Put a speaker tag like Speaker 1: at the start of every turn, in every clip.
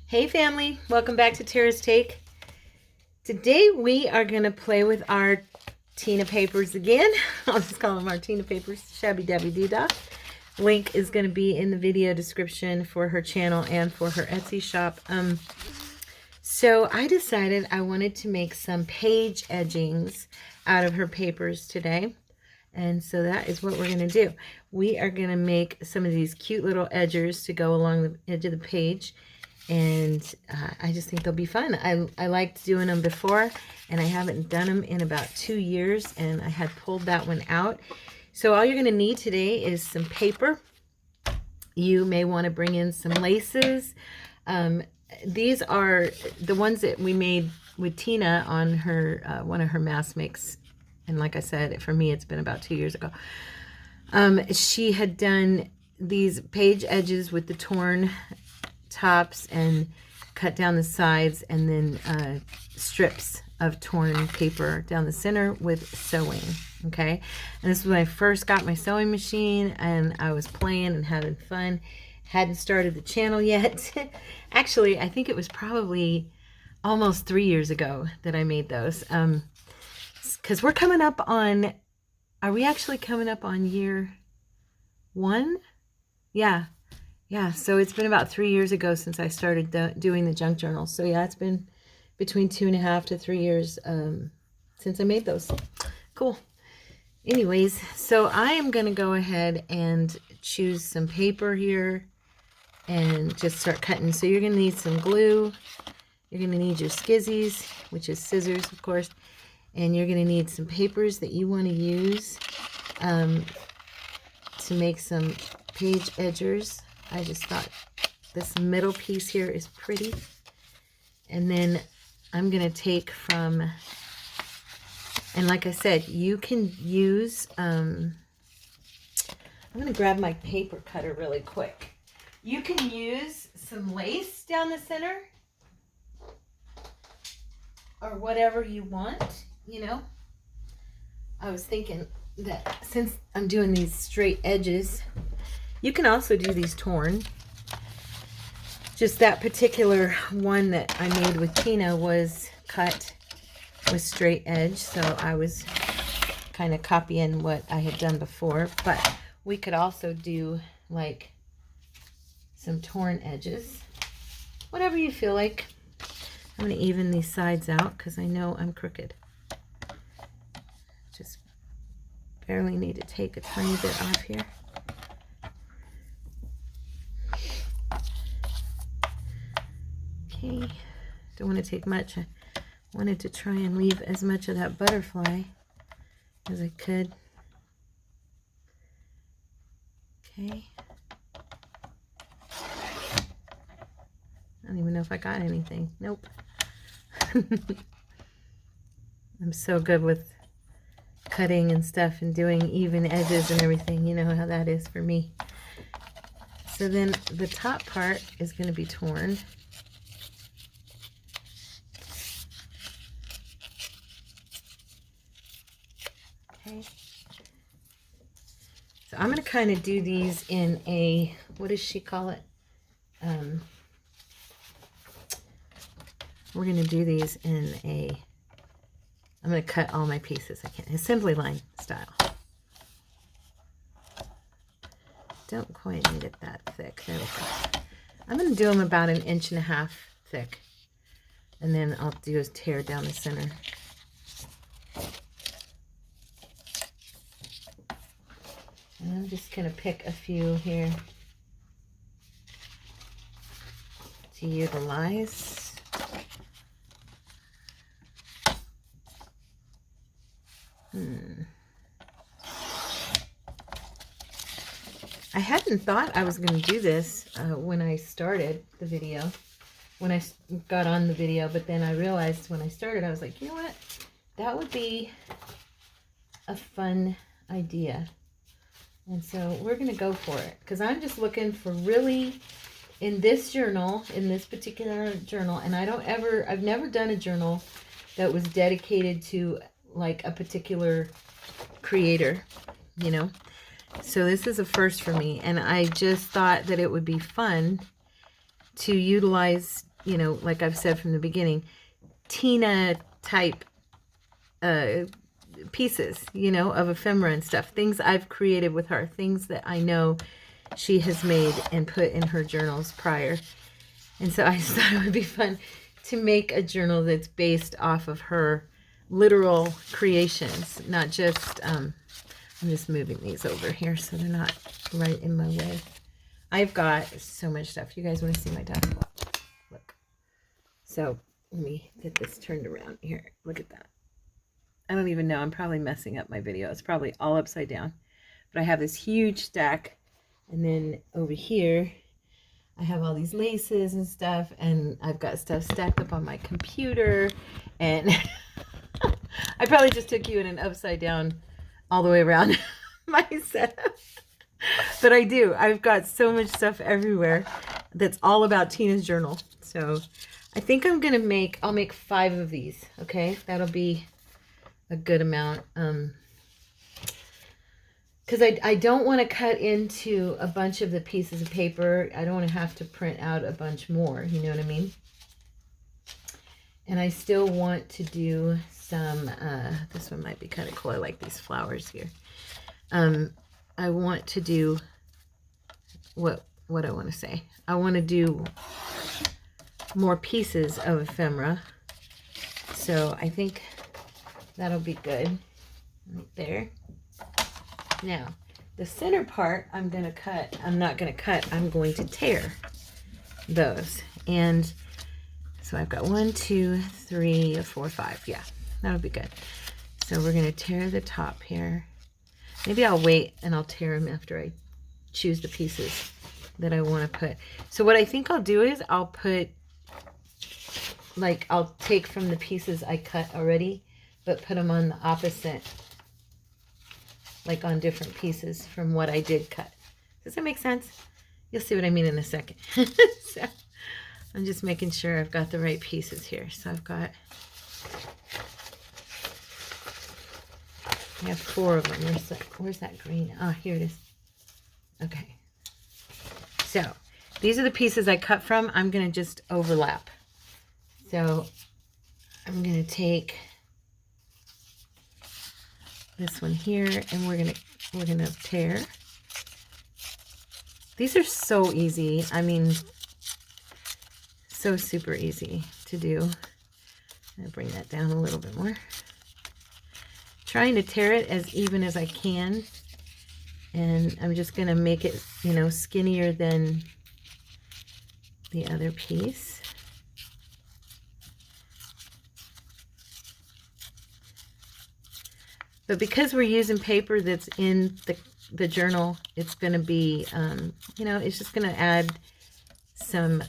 Speaker 1: Hey family, welcome back to Tara's Take. Today we are going to play with our Tina papers again. I'll just call them our Tina papers, ShabbyDabbyDooDah. Link is going to be in the video description for her channel and for her Etsy shop. So I decided I wanted to make some page edgings out of her papers today. And so that is what we're going to do. We are going to make some of these cute little edgers to go along the edge of the page. And I just think they'll be fun. I liked doing them before, and I haven't done them in about 2 years, and I had pulled that one out. So all you're going to need today is some paper. You may want to bring in some laces. These are the ones that we made with Tina on her one of her mass makes. And like I said, for me, it's been about 2 years ago. She had done these page edges with the torn tops and cut down the sides, and then strips of torn paper down the center with sewing. Okay, and this was when I first got my sewing machine, and I was playing and having fun. Hadn't started the channel yet. Actually, I think it was probably almost 3 years ago that I made those, because we're coming up on, are we actually coming up on year 1? Yeah, so it's been about 3 years ago since I started doing the junk journals. So yeah, it's been between 2.5 to 3 years since I made those. Cool. Anyways, so I am going to go ahead and choose some paper here and just start cutting. So you're going to need some glue. You're going to need your skizzies, which is scissors, of course. And you're going to need some papers that you want to use to make some page edgers. I just thought this middle piece here is pretty. And then I'm going to take from, and like I said, you can use, I'm going to grab my paper cutter really quick. You can use some lace down the center or whatever you want, you know. I was thinking that since I'm doing these straight edges, you can also do these torn. Just that particular one that I made with Tina was cut with straight edge, so I was kind of copying what I had done before. But we could also do like some torn edges, whatever you feel like. I'm going to even these sides out because I know I'm crooked. Just barely need to take a tiny bit off here. Okay, don't want to take much. I wanted to try and leave as much of that butterfly as I could. Okay. I don't even know if I got anything. Nope. I'm so good with cutting and stuff and doing even edges and everything. You know how that is for me. So then the top part is going to be torn. Okay. So I'm going to kind of do these in a, what does she call it? We're going to do these in a, I'm going to cut all my pieces. I can't, assembly line style. Don't quite need it that thick. There we go. I'm going to do them about 1.5 inches thick. And then I'll do is tear down the center. And I'm just going to pick a few here to utilize. I hadn't thought I was going to do this when I started the video, when I got on the video, but then I realized when I started, I was like, you know what, that would be a fun idea. And so we're going to go for it, because I'm just looking for really, in this journal, in this particular journal, and I've never done a journal that was dedicated to like a particular creator, you know. So this is a first for me, and I just thought that it would be fun to utilize you know, like I've said from the beginning, Tina type pieces, you know, of ephemera and stuff. Things I've created with her. Things that I know she has made and put in her journals prior. And so I just thought it would be fun to make a journal that's based off of her literal creations, not just, I'm just moving these over here so they're not right in my way. I've got so much stuff. You guys want to see my desk? Look. So let me get this turned around here. Look at that. I don't even know. I'm probably messing up my video. It's probably all upside down. But I have this huge stack. And then over here, I have all these laces and stuff. And I've got stuff stacked up on my computer. And I probably just took you in an upside down all the way around my setup. But I do. I've got so much stuff everywhere that's all about Tina's journal. So I think I'm going to make, I'll make 5 of these. Okay. That'll be a good amount. Because I don't want to cut into a bunch of the pieces of paper. I don't want to have to print out a bunch more. You know what I mean? And I still want to do some, this one might be kind of cool. I like these flowers here. I want to do, what I want to say. I want to do more pieces of ephemera. So I think that'll be good right there. Now, the center part I'm going to cut. I'm not going to cut. I'm going to tear those. And so I've got 1, 2, 3, 4, 5. Yeah, that'll be good. So we're going to tear the top here. Maybe I'll wait and I'll tear them after I choose the pieces that I want to put. So what I think I'll do is I'll put, like, I'll take from the pieces I cut already, but put them on the opposite, like on different pieces from what I did cut. Does that make sense? You'll see what I mean in a second. So I'm just making sure I've got the right pieces here. So I've got, I have 4 of them. Where's that green? Ah, here it is. Okay. So these are the pieces I cut from. I'm going to just overlap. So I'm going to take this one here and we're going to tear. These are so easy. I mean, so super easy to do. I'm going to bring that down a little bit more. Trying to tear it as even as I can, and I'm just going to make it, you know, skinnier than the other piece. But because we're using paper that's in the journal, it's going to be, you know, it's just going to add some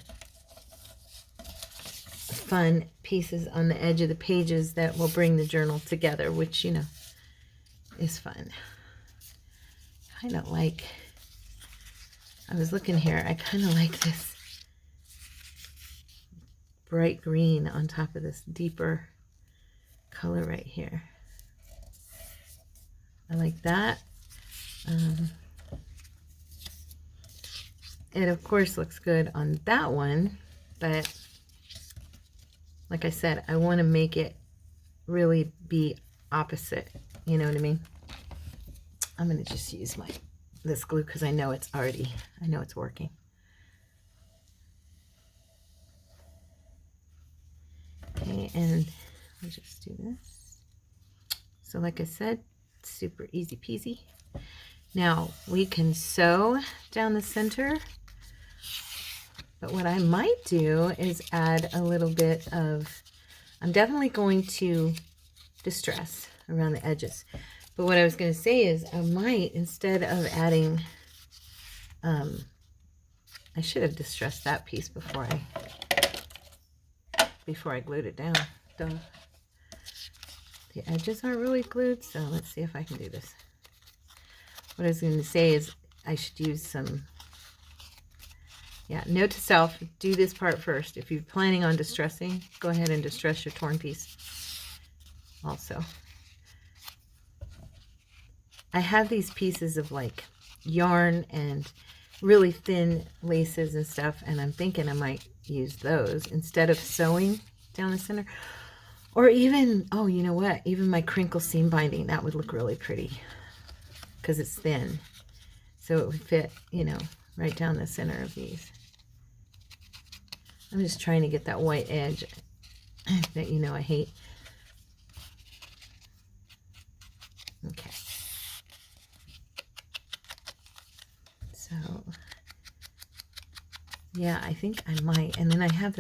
Speaker 1: fun pieces on the edge of the pages that will bring the journal together, which, you know, is fun. Kind of like, I was looking here, I kind of like this bright green on top of this deeper color right here. I like that. It of course looks good on that one, but like I said, I want to make it really be opposite. You know what I mean? I'm going to just use this glue because I know it's working. Okay, and I'll just do this. So like I said, super easy peasy. Now we can sew down the center. But what I might do is add a little bit of, I'm definitely going to distress around the edges. But what I was going to say is I might, instead of adding, I should have distressed that piece before I glued it down. Duh. The edges aren't really glued, so let's see if I can do this. What I was going to say is I should use some, yeah, note to self, do this part first. If you're planning on distressing, go ahead and distress your torn piece also. I have these pieces of like yarn and really thin laces and stuff, and I'm thinking I might use those instead of sewing down the center. Or even, oh, you know what? Even my crinkle seam binding, that would look really pretty because it's thin. So it would fit, you know, right down the center of these. I'm just trying to get that white edge that, you know, I hate. Okay. So, yeah, I think I might. And then I have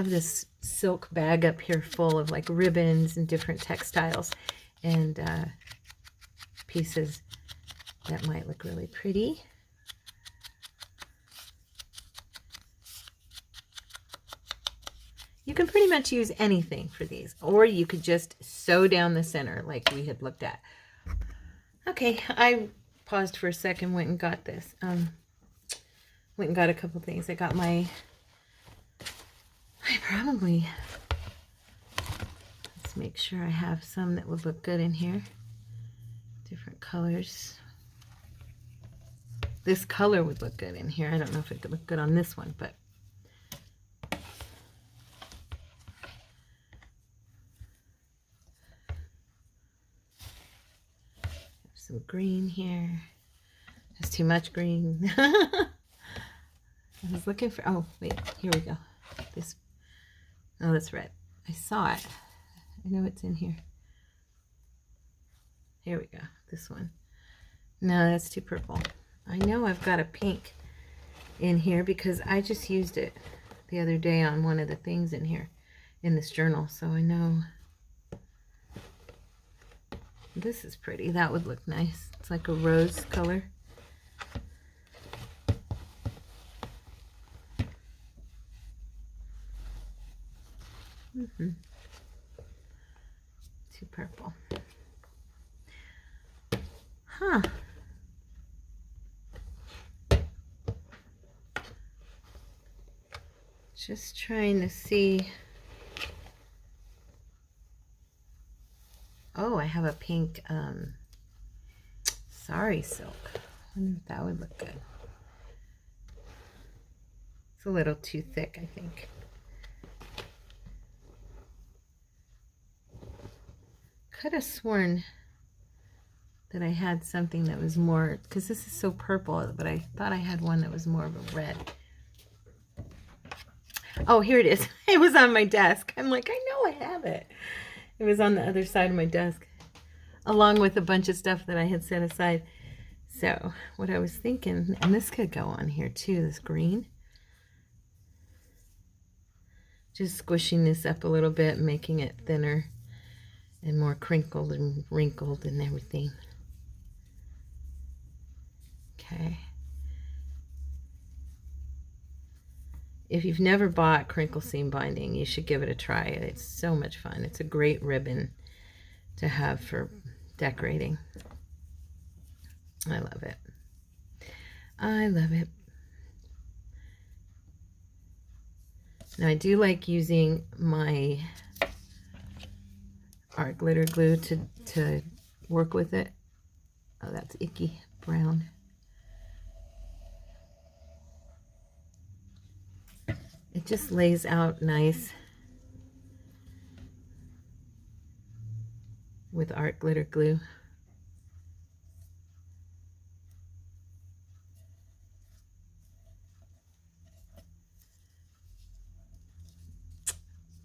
Speaker 1: this silk bag up here full of like ribbons and different textiles and pieces that might look really pretty. You can pretty much use anything for these, or you could just sew down the center like we had looked at. Okay, I paused for a second, went and got this. Went and got a couple things. I got let's make sure I have some that would look good in here. Different colors. This color would look good in here. I don't know if it could look good on this one, but some green here. There's too much green. I was looking for, oh, wait, here we go. This, oh, that's red. I saw it. I know it's in here. Here we go. This one. No, that's too purple. I know I've got a pink in here because I just used it the other day on one of the things in here in this journal. So I know this is pretty. That would look nice. It's like a rose color. Too purple. Huh. Just trying to see. Oh, I have a pink sari silk. I wonder if that would look good. It's a little too thick, I think. Could have sworn that I had something that was more, because this is so purple, but I thought I had one that was more of a red. Oh, here it is. It was on my desk. I'm like, I know I have it. It was on the other side of my desk, along with a bunch of stuff that I had set aside. So what I was thinking, and this could go on here too, this green. Just squishing this up a little bit, making it thinner and more crinkled and wrinkled and everything. Okay. If you've never bought crinkle seam binding, you should give it a try. It's so much fun. It's a great ribbon to have for decorating. I love it. I love it. Now I do like using my art glitter glue to work with it. Oh, that's icky brown. It just lays out nice with art glitter glue.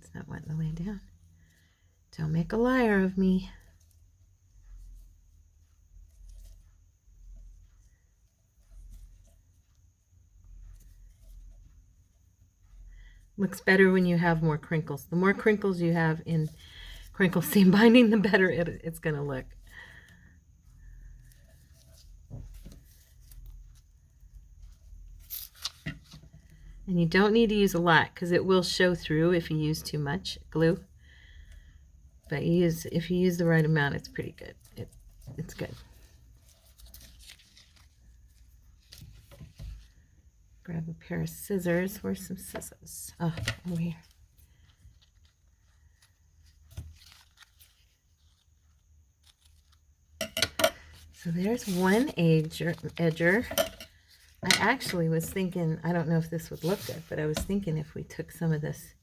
Speaker 1: It's not wanting to lay down. Don't make a liar of me. Looks better when you have more crinkles. The more crinkles you have in crinkle seam binding, the better it's going to look. And you don't need to use a lot because it will show through if you use too much glue. But if you use the right amount, it's pretty good. It's good. Grab a pair of scissors. Where's some scissors? Oh, over here. So there's one edger. I actually was thinking, I don't know if this would look good, but I was thinking if we took some of this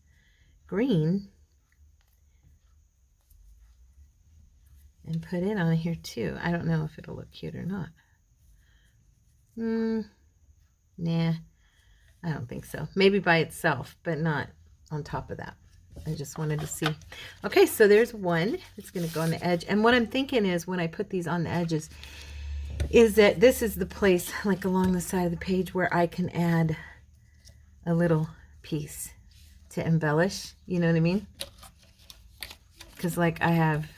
Speaker 1: green and put it on here too. I don't know if it'll look cute or not. Nah, I don't think so. Maybe by itself, but not on top of that. I just wanted to see. Okay, so there's one. It's going to go on the edge. And what I'm thinking is when I put these on the edges is that this is the place, like along the side of the page, where I can add a little piece to embellish. You know what I mean? Because like I have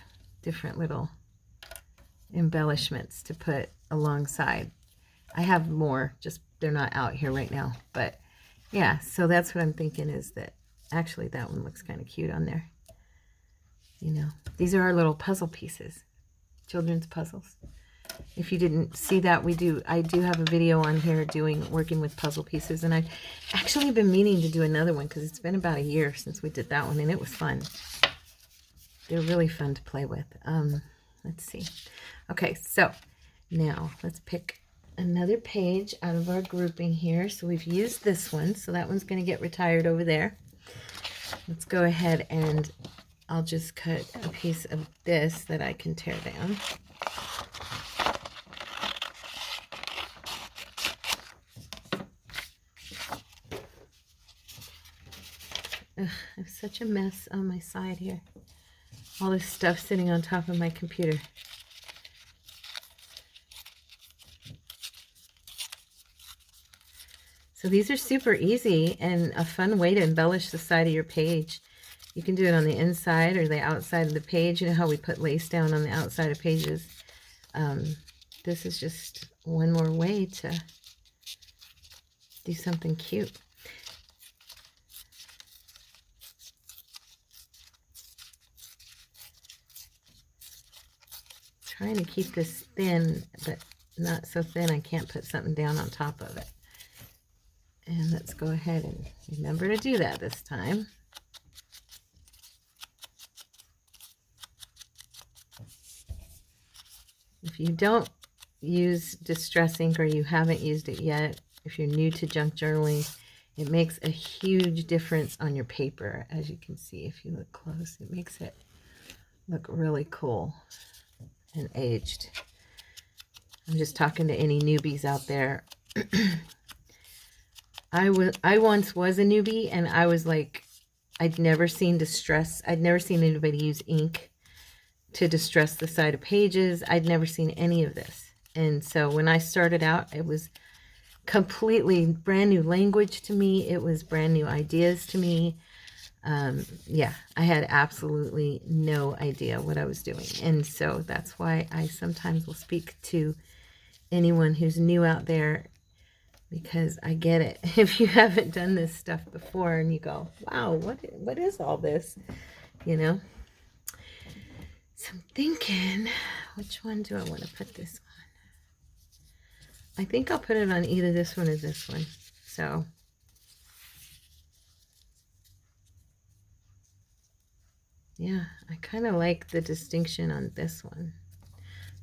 Speaker 1: different little embellishments to put alongside. I have more, just they're not out here right now. But yeah, so that's what I'm thinking is that actually that one looks kind of cute on there. You know, these are our little puzzle pieces, children's puzzles. If you didn't see that, I do have a video on here working with puzzle pieces, and I've actually been meaning to do another one because it's been about a year since we did that one, and it was fun. They're really fun to play with. Let's see. Okay, so now let's pick another page out of our grouping here. So we've used this one, so that one's going to get retired over there. Let's go ahead and I'll just cut a piece of this that I can tear down. Ugh, I have such a mess on my side here. All this stuff sitting on top of my computer. So these are super easy and a fun way to embellish the side of your page. You can do it on the inside or the outside of the page. You know how we put lace down on the outside of pages? This is just one more way to do something cute. Trying to keep this thin, but not so thin I can't put something down on top of it. And let's go ahead and remember to do that this time. If you don't use Distress ink or you haven't used it yet, if you're new to junk journaling, it makes a huge difference on your paper. As you can see, if you look close, it makes it look really cool and aged. I'm just talking to any newbies out there. I once was a newbie, and I was like, I'd never seen distress. I'd never seen anybody use ink to distress the side of pages. I'd never seen any of this. And so when I started out, it was completely brand new language to me. It was brand new ideas to me. Yeah, I had absolutely no idea what I was doing. And so that's why I sometimes will speak to anyone who's new out there, because I get it. If you haven't done this stuff before and you go, wow, what is all this? You know? So I'm thinking, which one do I want to put this on? I think I'll put it on either this one or this one. So yeah, I kind of like the distinction on this one.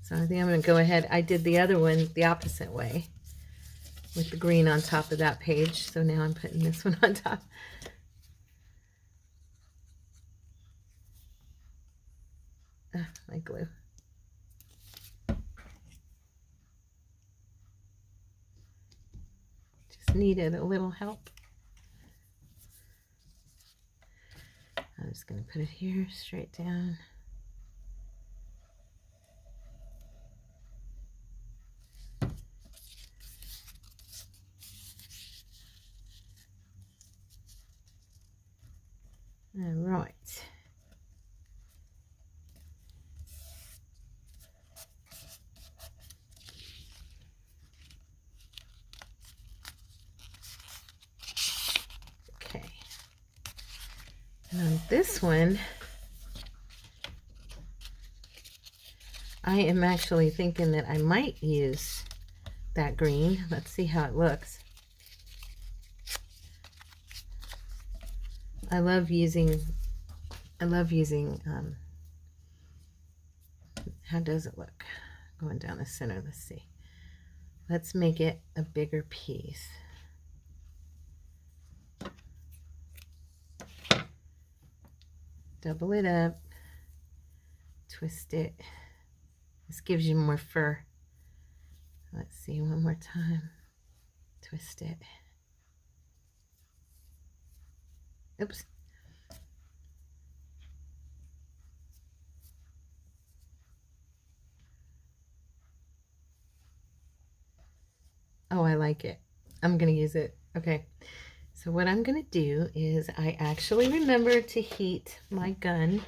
Speaker 1: So I think I'm going to go ahead. I did the other one the opposite way, with the green on top of that page. So now I'm putting this one on top. My glue. Just needed a little help. I'm just going to put it here, straight down. All right. Okay. And on this one, I am actually thinking that I might use that green. Let's see how it looks. I love using, how does it look? Going down the center, let's see. Let's make it a bigger piece. Double it up, twist it. This gives you more fur. Let's see, one more time. Twist it. Oops. Oh, I like it. I'm going to use it. Okay. So what I'm going to do is I actually remembered to heat my gun.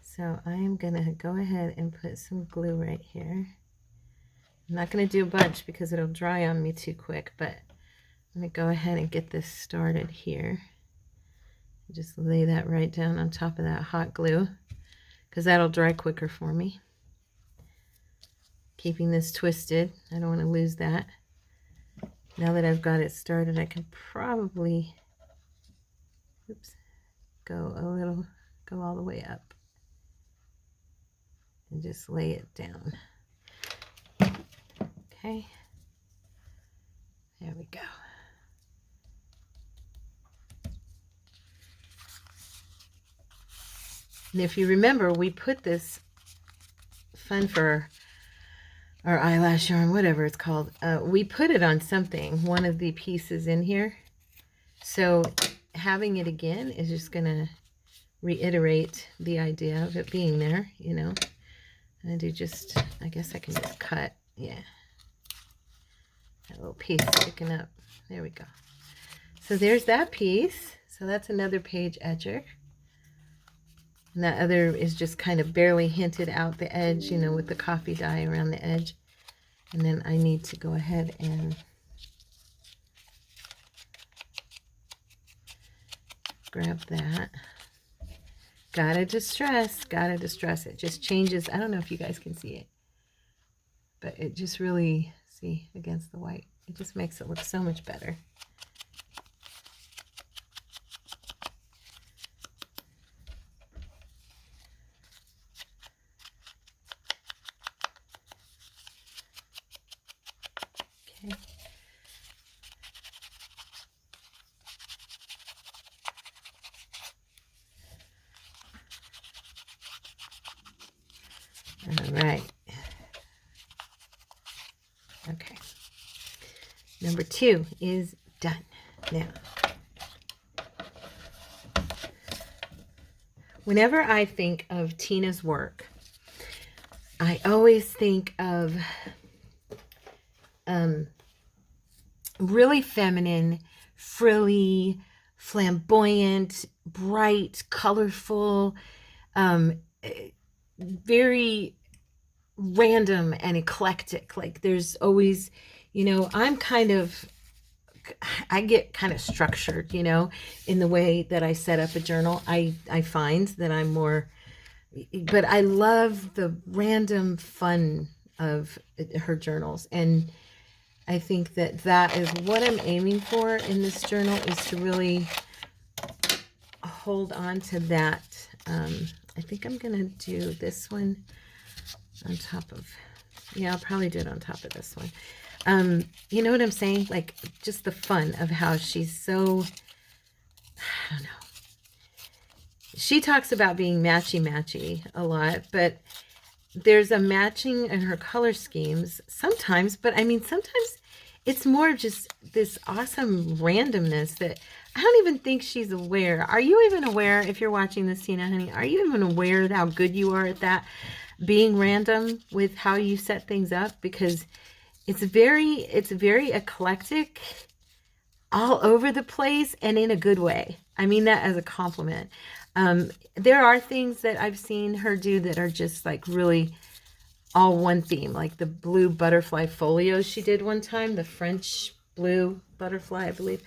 Speaker 1: So I am going to go ahead and put some glue right here. I'm not going to do a bunch because it'll dry on me too quick, but I'm going to go ahead and get this started here. Just lay that right down on top of that hot glue because that'll dry quicker for me. Keeping this twisted. I don't want to lose that. Now that I've got it started, I can probably, oops, go all the way up and just lay it down. Okay, there we go. And if you remember, we put this fun for our eyelash yarn, whatever it's called, we put it on something, one of the pieces in here. So having it again is just going to reiterate the idea of it being there, you know. And I do just, I guess I can just cut, yeah. That little piece sticking up. There we go. So there's that piece. So that's another page edger. And that other is just kind of barely hinted out the edge, you know, with the coffee dye around the edge. And then I need to go ahead and grab that. Gotta distress. It just changes. I don't know if you guys can see it, but it just really, see, against the white, it just makes it look so much better. Okay. All right. Okay. Number 2 is done. Now, whenever I think of Tina's work, I always think of really feminine, frilly, flamboyant, bright, colorful, very random and eclectic. Like there's always, you know, I get kind of structured, you know, in the way that I set up a journal. I find that I'm more, but I love the random fun of her journals. And I think that that is what I'm aiming for in this journal, is to really hold on to that. I think I'm going to do this one on top of, yeah, I'll probably do it on top of this one. You know what I'm saying? Like just the fun of how she's so, I don't know. She talks about being matchy-matchy a lot, but there's a matching in her color schemes sometimes, but I mean, sometimes it's more just this awesome randomness that I don't even think she's aware. Are you even aware, if you're watching this, Tina, honey, are you even aware of how good you are at that, being random with how you set things up? Because it's very eclectic, all over the place, and in a good way. I mean that as a compliment. There are things that I've seen her do that are just like really all one theme, like the blue butterfly folios she did one time, the French blue butterfly, I believe.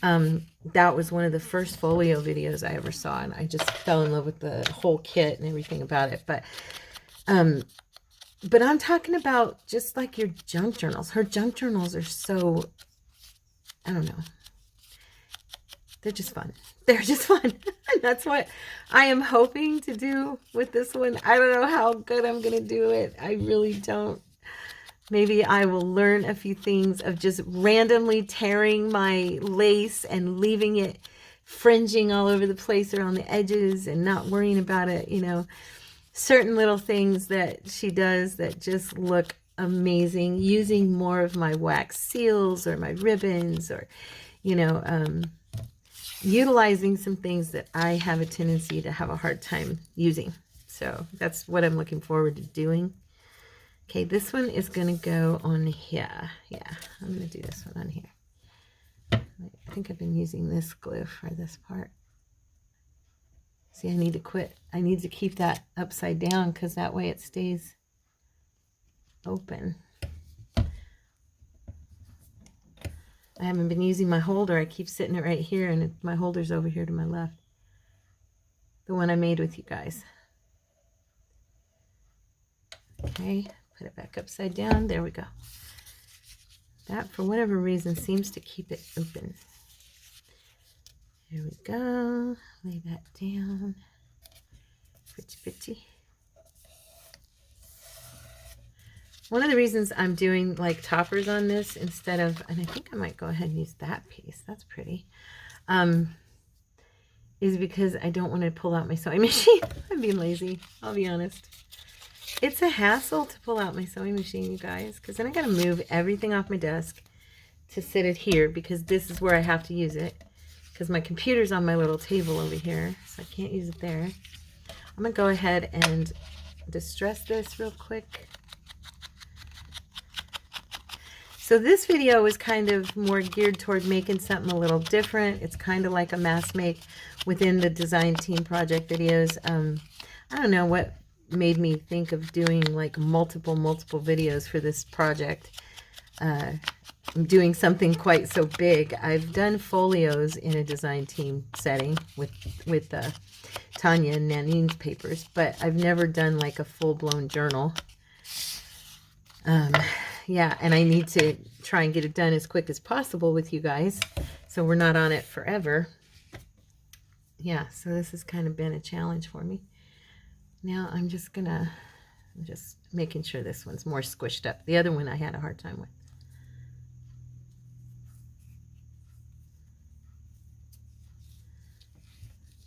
Speaker 1: That was one of the first folio videos I ever saw, and I just fell in love with the whole kit and everything about it. But I'm talking about just like your junk journals. Her junk journals are so, I don't know. They're just fun. They're just fun. And that's what I am hoping to do with this one. I don't know how good I'm going to do it. I really don't. Maybe I will learn a few things of just randomly tearing my lace and leaving it fringing all over the place around the edges and not worrying about it, you know. Certain little things that she does that just look amazing, using more of my wax seals or my ribbons, or, you know, utilizing some things that I have a tendency to have a hard time using. So that's what I'm looking forward to doing. Okay, this one is going to go on here. Yeah, I'm going to do this one on here. I think I've been using this glue for this part. See, I need to quit. I need to keep that upside down because that way it stays open. I haven't been using my holder. I keep sitting it right here, and my holder's over here to my left. The one I made with you guys. Okay, put it back upside down. There we go. That, for whatever reason, seems to keep it open. There we go. Lay that down. Pretty, pretty. One of the reasons I'm doing like toppers on this instead of, and I think I might go ahead and use that piece. That's pretty. Is because I don't want to pull out my sewing machine. I'm being lazy. I'll be honest. It's a hassle to pull out my sewing machine, you guys, because then I got to move everything off my desk to sit it here, because this is where I have to use it, because my computer's on my little table over here, so I can't use it there. I'm going to go ahead and distress this real quick. So this video is kind of more geared toward making something a little different. It's kind of like a mass make within the design team project videos. I don't know what made me think of doing like multiple videos for this project. I'm doing something quite so big. I've done folios in a design team setting with Tanya and Nanine's papers, but I've never done like a full-blown journal. Yeah, and I need to try and get it done as quick as possible with you guys, so we're not on it forever. Yeah, so this has kind of been a challenge for me. Now I'm just making sure this one's more squished up. The other one I had a hard time with.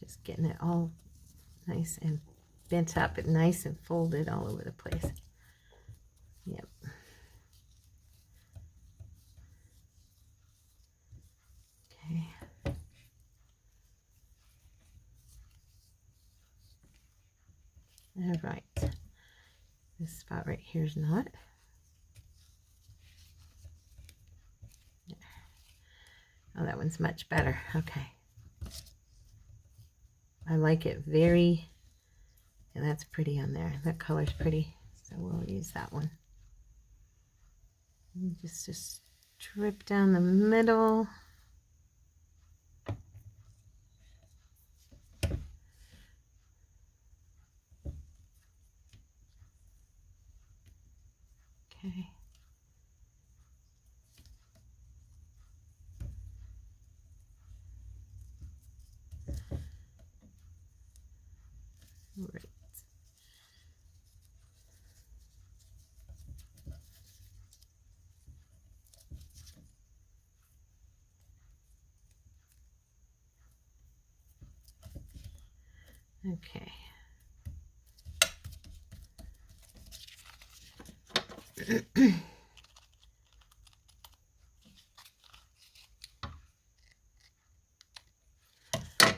Speaker 1: Just getting it all nice and bent up and nice and folded all over the place. Yep. Okay. All right. This spot right here is not. Oh, that one's much better. Okay. I like it very, and that's pretty on there. That color's pretty, so we'll use that one. And just strip down the middle. Okay. Right. Okay.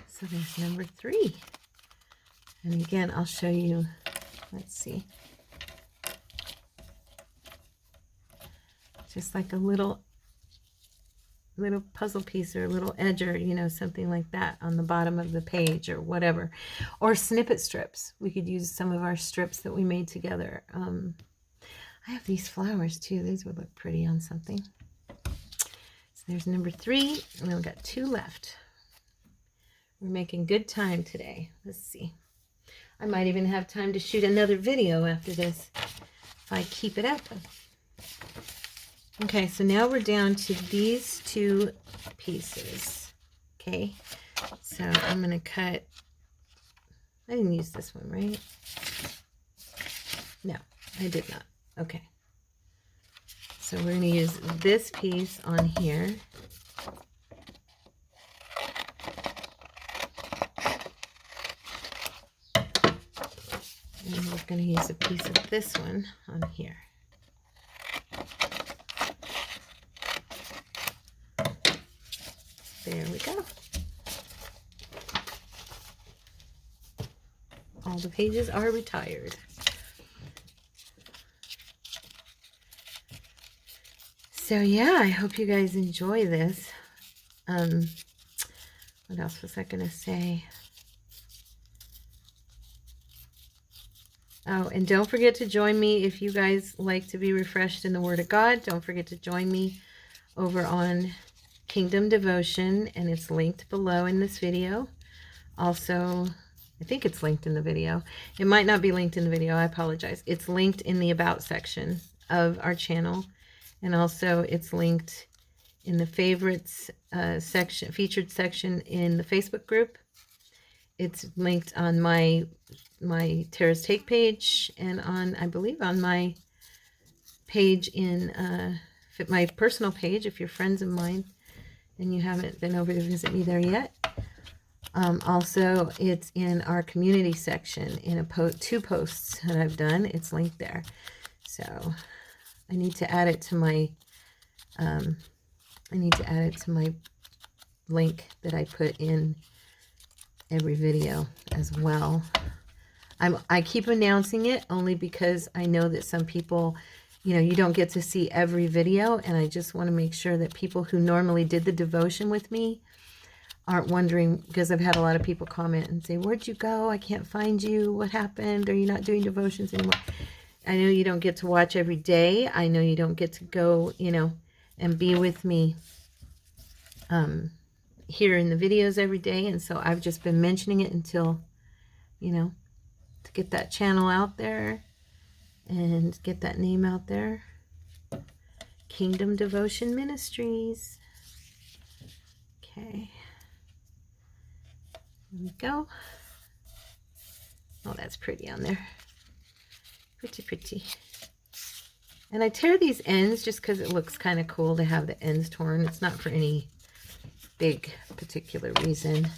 Speaker 1: So there's number 3. And again, I'll show you, let's see. Just like a little puzzle piece or a little edger, you know, something like that on the bottom of the page or whatever. Or snippet strips. We could use some of our strips that we made together. I have these flowers too. These would look pretty on something. So there's number 3, and then we've got 2 left. We're making good time today. Let's see. I might even have time to shoot another video after this if I keep it up. Okay, so now we're down to these 2 pieces. Okay, so I'm going to cut. I didn't use this one, right? No, I did not. Okay. So we're going to use this piece on here. And we're going to use a piece of this one on here. There we go. All the pages are retired. So yeah, I hope you guys enjoy this. What else was I going to say? Oh, and don't forget to join me if you guys like to be refreshed in the Word of God. Don't forget to join me over on Kingdom Devotion, and it's linked below in this video. Also, I think it's linked in the video. It might not be linked in the video. I apologize. It's linked in the About section of our channel, and also it's linked in the favorites section, featured section in the Facebook group. It's linked on my Tara's Take page, and on, I believe, on my page in my personal page, if you're friends of mine and you haven't been over to visit me there yet. Also, it's in our community section in two posts that I've done. It's linked there. So I need to add it to my link that I put in every video as well. I keep announcing it only because I know that some people, you don't get to see every video, and I just want to make sure that people who normally did the devotion with me aren't wondering, because I've had a lot of people comment and say, "Where'd you go? I can't find you. What happened? Are you not doing devotions anymore?" I know you don't get to watch every day. I know you don't get to go, and be with me here in the videos every day, and so I've just been mentioning it until, to get that channel out there and get that name out there. Kingdom Devotion Ministries. Okay. There we go. Oh, that's pretty on there. Pretty, pretty. And I tear these ends just because it looks kind of cool to have the ends torn. It's not for any big particular reason.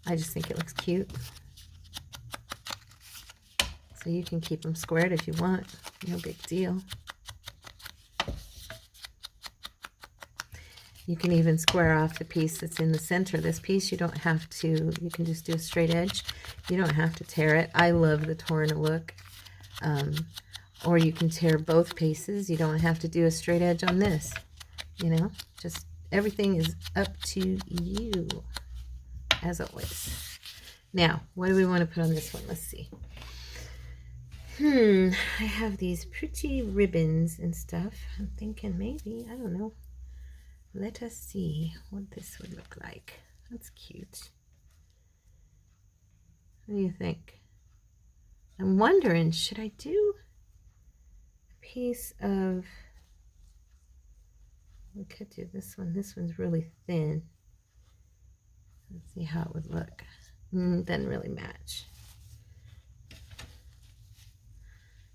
Speaker 1: I just think it looks cute. So you can keep them squared if you want. No big deal. You can even square off the piece that's in the center of this piece. You don't have to, you can just do a straight edge. You don't have to tear it. I love the torn look. Or you can tear both pieces. You don't have to do a straight edge on this. Just everything is up to you, as always. Now, what do we want to put on this one? Let's see. I have these pretty ribbons and stuff. I'm thinking maybe, I don't know. Let us see what this would look like. That's cute. What do you think? I'm wondering, should I do a piece of, we could do this one. This one's really thin. Let's see how it would look. Doesn't really match.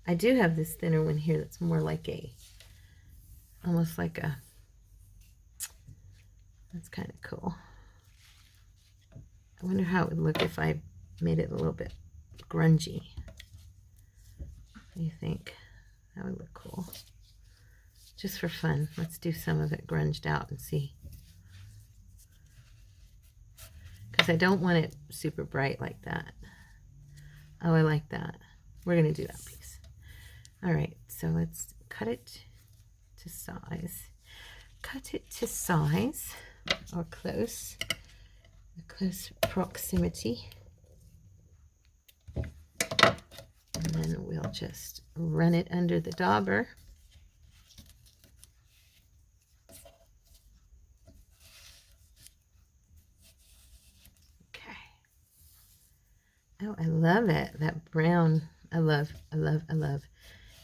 Speaker 1: I do have this thinner one here that's more like almost like a, that's kind of cool. I wonder how it would look if I made it a little bit grungy. What do you think? That would look cool. Just for fun, let's do some of it grunged out and see. Because I don't want it super bright like that. Oh, I like that. We're going to do that piece. All right, so let's cut it to size. Cut it to size, or close proximity. And then we'll just run it under the dauber. Okay. Oh, I love it. That brown. I love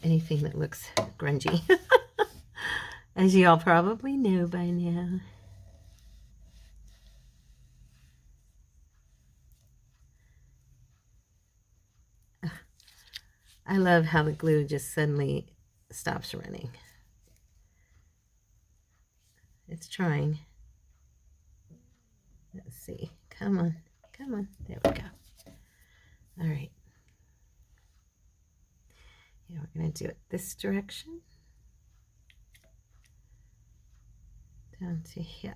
Speaker 1: anything that looks grungy. As you all probably know by now. I love how the glue just suddenly stops running. It's trying. Let's see. Come on. Come on. There we go. All right. Yeah, we're going to do it this direction. Down to here.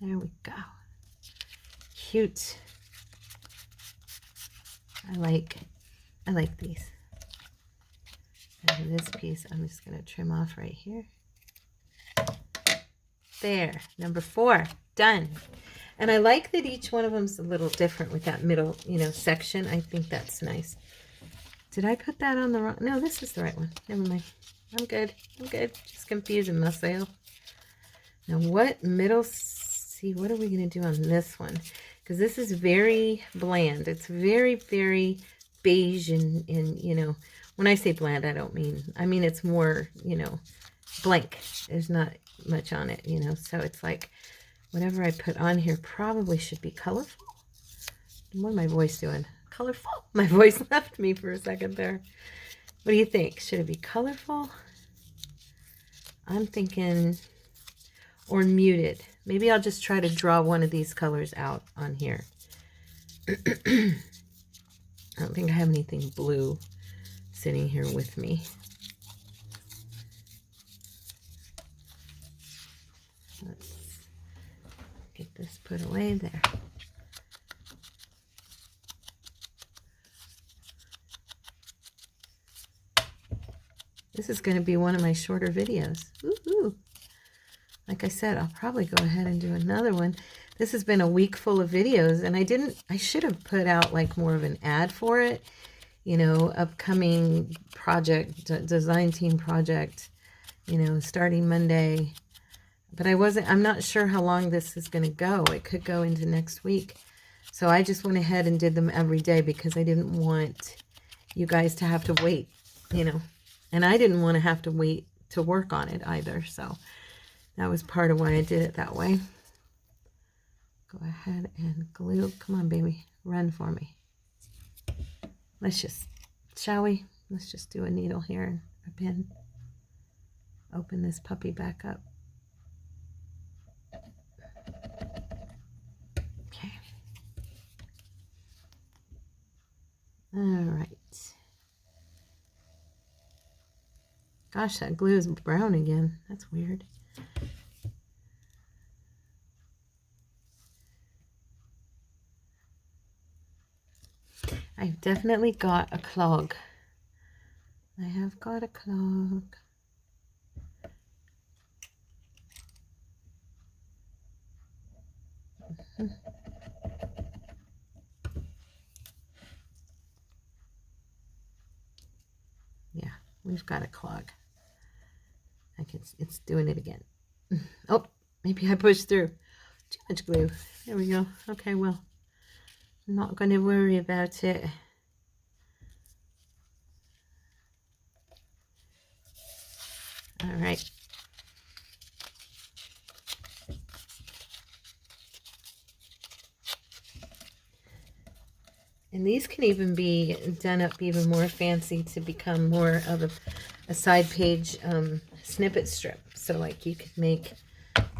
Speaker 1: There we go. Cute. I like these. And this piece I'm just going to trim off right here. There, number 4, done. And I like that each one of them's a little different with that middle, you know, section. I think that's nice. Did I put that on the wrong? No, this is the right one. Never mind. I'm good. I'm good. Just confusing myself. Now what middle, see, what are we going to do on this one? Because this is very bland. It's very, very beige and, you know, when I say bland, I mean it's more, you know, blank. There's not much on it, you know, so it's like whatever I put on here probably should be colorful. What am my voice doing? Colorful? My voice left me for a second there. What do you think? Should it be colorful? I'm thinking, or muted. Maybe I'll just try to draw one of these colors out on here. I don't think I have anything blue sitting here with me. Let's get this put away there. This is going to be one of my shorter videos. Woohoo! Like I said, I'll probably go ahead and do another one. This has been a week full of videos, and I should have put out like more of an ad for it. You know, upcoming project, design team project, you know, starting Monday. But I'm not sure how long this is going to go. It could go into next week. So I just went ahead and did them every day because I didn't want you guys to have to wait, you know. And I didn't want to have to wait to work on it either. So that was part of why I did it that way. Go ahead and glue. Come on, baby. Run for me. Let's just, shall we? Let's just do a needle here and a pin. Open this puppy back up. Okay. All right. Gosh, that glue is brown again. That's weird. I've definitely got a clog. I have got a clog. Yeah, we've got a clog. It's doing it again. Oh, maybe I pushed through. Too much glue. There we go. Okay, well, I'm not going to worry about it. All right. And these can even be done up even more fancy to become more of a side page snippet strip. So like you could make,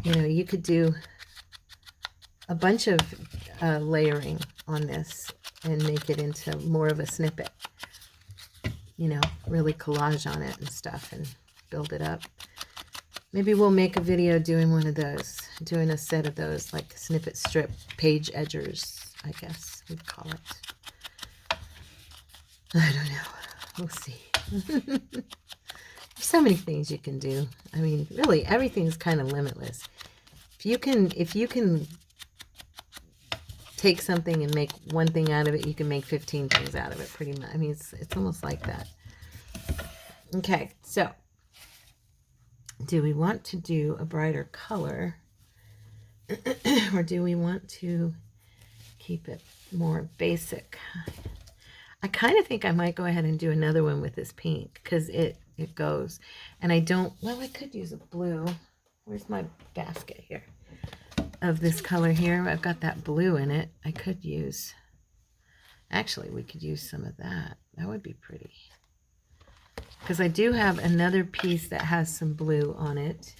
Speaker 1: you know, you could do a bunch of layering on this and make it into more of a snippet. You know, really collage on it and stuff and build it up. Maybe we'll make a video doing one of those, doing a set of those, like snippet strip page edgers, I guess we'd call it. I don't know. We'll see. There's so many things you can do. I mean, really, everything's kind of limitless. If you can take something and make one thing out of it, you can make 15 things out of it, pretty much. I mean, it's almost like that. Okay, so do we want to do a brighter color, or do we want to keep it more basic? I kind of think I might go ahead and do another one with this pink because it goes. And I don't, well, I could use a blue. Where's my basket here? Of this color here. I've got that blue in it. I could use Actually, we could use some of that. That would be pretty. Because I do have another piece that has some blue on it.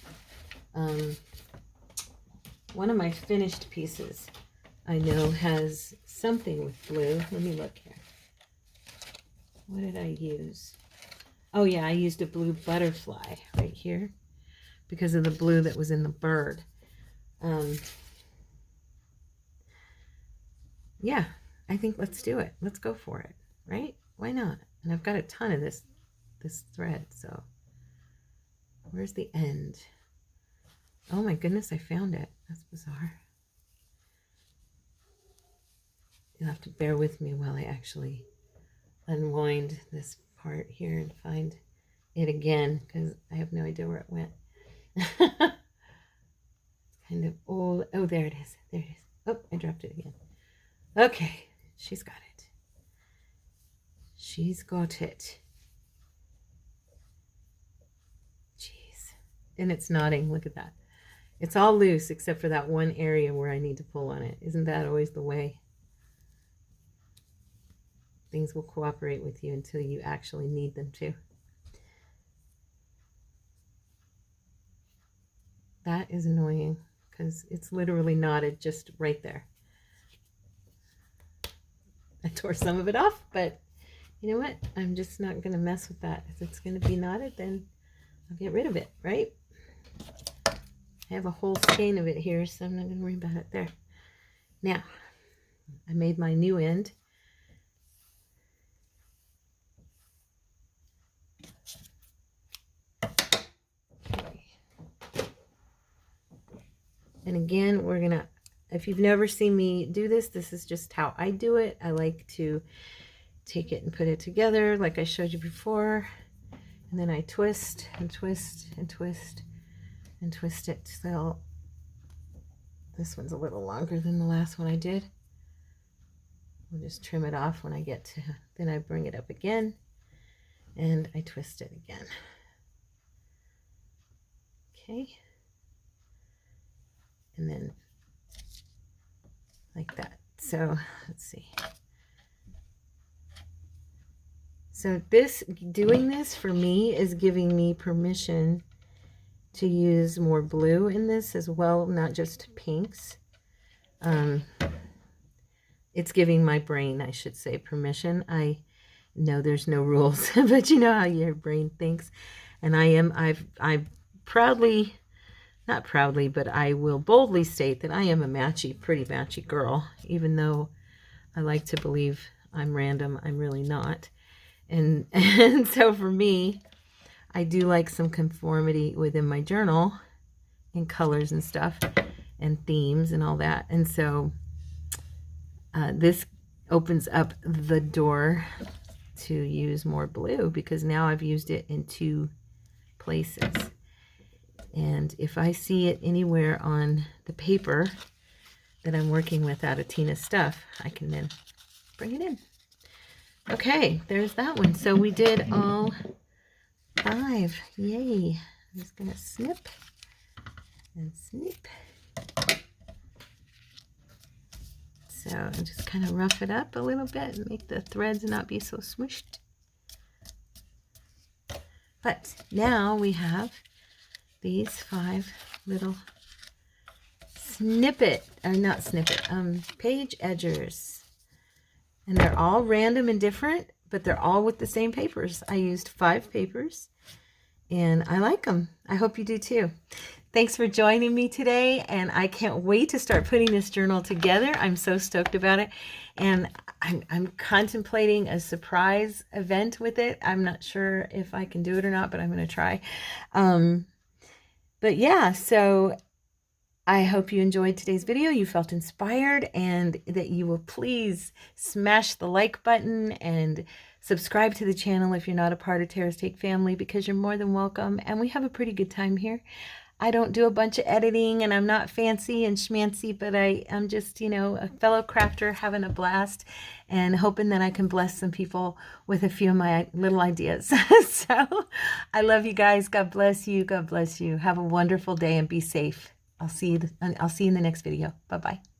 Speaker 1: One of my finished pieces I know has something with blue. Let me look here. What did I use? Oh yeah, I used a blue butterfly right here because of the blue that was in the bird. Yeah, I think let's do it. Let's go for it, right? Why not? And I've got a ton of this thread, so where's the end? Oh my goodness, I found it. That's bizarre. You'll have to bear with me while I actually unwind this part here and find it again, because I have no idea where it went. It's kind of old. Oh, there it is. There it is. Oh, I dropped it again. Okay, she's got it. She's got it. Jeez. And it's knotting. Look at that. It's all loose except for that one area where I need to pull on it. Isn't that always the way? Things will cooperate with you until you actually need them to. That is annoying because it's literally knotted just right there. I tore some of it off, but you know what? I'm just not going to mess with that. If it's going to be knotted, then I'll get rid of it, right? I have a whole skein of it here, so I'm not going to worry about it there. Now, I made my new end. And again, we're going to, if you've never seen me do this, this is just how I do it. I like to take it and put it together like I showed you before. And then I twist and twist and twist and twist it. So this one's a little longer than the last one I did. We'll just trim it off when I get to, then I bring it up again and I twist it again. Okay. And then like that. So let's see. So doing this for me is giving me permission to use more blue in this as well, not just pinks. It's giving my brain, I should say, permission. I know there's no rules, but you know how your brain thinks. And I proudly, not proudly, but I will boldly state that I am a matchy, pretty matchy girl, even though I like to believe I'm random. I'm really not. And so for me, I do like some conformity within my journal in colors and stuff and themes and all that. And so this opens up the door to use more blue because now I've used it in 2 places. And if I see it anywhere on the paper that I'm working with out of Tina's stuff, I can then bring it in. Okay, there's that one. So we did all 5. Yay. I'm just going to snip and snip. So just kind of rough it up a little bit and make the threads not be so smushed. But now we have these 5 little page edgers. And they're all random and different, but they're all with the same papers. I used 5 papers and I like them. I hope you do too. Thanks for joining me today, and I can't wait to start putting this journal together. I'm so stoked about it, and I'm contemplating a surprise event with it. I'm not sure if I can do it or not, but I'm going to try. But yeah, so I hope you enjoyed today's video, you felt inspired, and that you will please smash the like button and subscribe to the channel if you're not a part of Tara's Take family, because you're more than welcome, and we have a pretty good time here. I don't do a bunch of editing, and I'm not fancy and schmancy, but I'm just, you know, a fellow crafter having a blast and hoping that I can bless some people with a few of my little ideas. So I love you guys. God bless you. God bless you. Have a wonderful day and be safe. I'll see you in the next video. Bye-bye.